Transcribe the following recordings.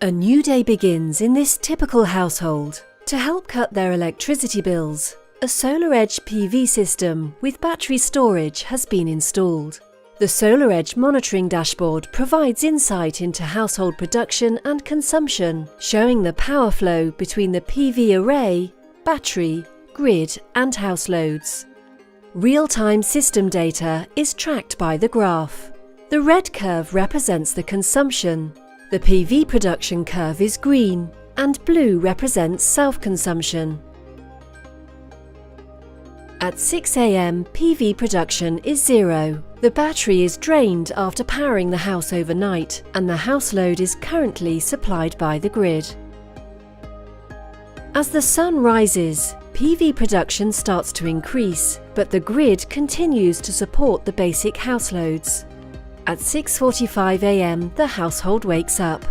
A new day begins in this typical household. To help cut their electricity bills, a SolarEdge PV system with battery storage has been installed. The SolarEdge monitoring dashboard provides insight into household production and consumption, showing the power flow between the PV array, battery, grid and house loads. Real-time system data is tracked by the graph. The red curve represents the consumption. The PV production curve is green, and blue represents self-consumption. At 6 AM, PV production is 0. The battery is drained after powering the house overnight, and the house load is currently supplied by the grid. As the sun rises, PV production starts to increase, but the grid continues to support the basic house loads. At 6:45 AM, the household wakes up.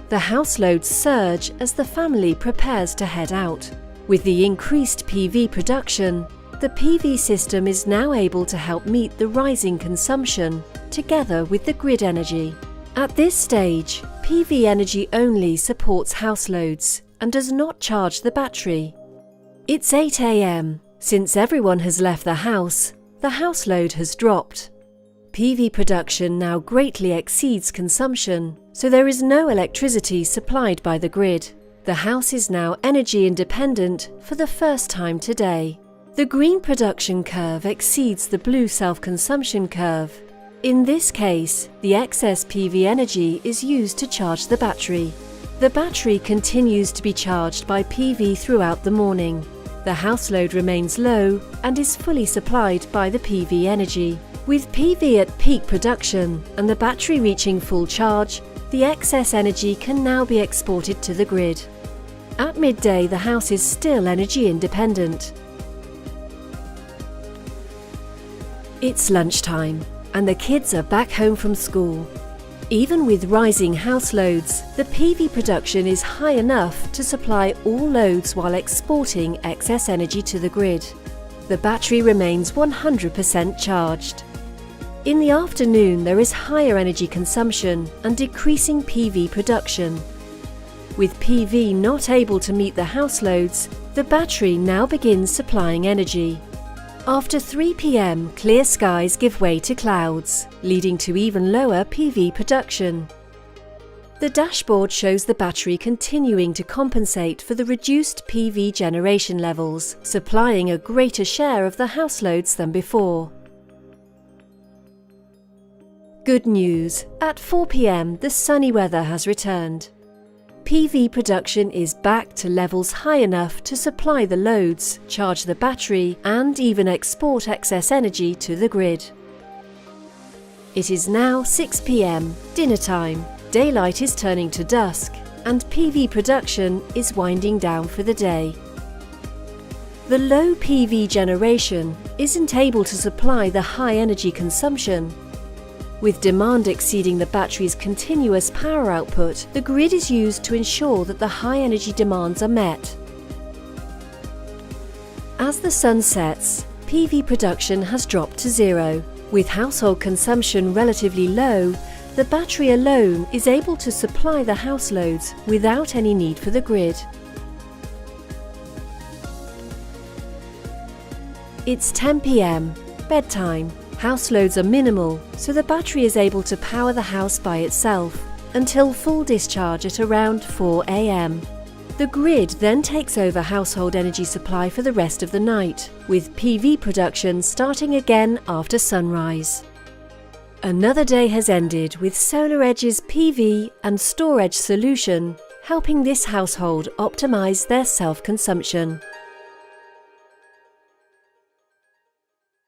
The house loads surge as the family prepares to head out. With the increased PV production, the PV system is now able to help meet the rising consumption, together with the grid energy. At this stage, PV energy only supports house loads and does not charge the battery. It's 8 AM. Since everyone has left the house load has dropped. PV production now greatly exceeds consumption, so there is no electricity supplied by the grid. The house is now energy independent for the first time today. The green production curve exceeds the blue self-consumption curve. In this case, the excess PV energy is used to charge the battery. The battery continues to be charged by PV throughout the morning. The house load remains low and is fully supplied by the PV energy. With PV at peak production and the battery reaching full charge, the excess energy can now be exported to the grid. At midday, the house is still energy independent. It's lunchtime, and the kids are back home from school. Even with rising house loads, the PV production is high enough to supply all loads while exporting excess energy to the grid. The battery remains 100% charged. In the afternoon, there is higher energy consumption and decreasing PV production. With PV not able to meet the house loads, the battery now begins supplying energy. After 3 PM, clear skies give way to clouds, leading to even lower PV production. The dashboard shows the battery continuing to compensate for the reduced PV generation levels, supplying a greater share of the house loads than before. Good news! At 4 PM, the sunny weather has returned. PV production is back to levels high enough to supply the loads, charge the battery, and even export excess energy to the grid. It is now 6 PM, dinner time. Daylight is turning to dusk, and PV production is winding down for the day. The low PV generation isn't able to supply the high energy consumption. With demand exceeding the battery's continuous power output, the grid is used to ensure that the high energy demands are met. As the sun sets, PV production has dropped to 0. With household consumption relatively low, the battery alone is able to supply the house loads without any need for the grid. It's 10 PM, bedtime. House loads are minimal, so the battery is able to power the house by itself until full discharge at around 4 AM. The grid then takes over household energy supply for the rest of the night, with PV production starting again after sunrise. Another day has ended with SolarEdge's PV and storage solution, helping this household optimize their self-consumption.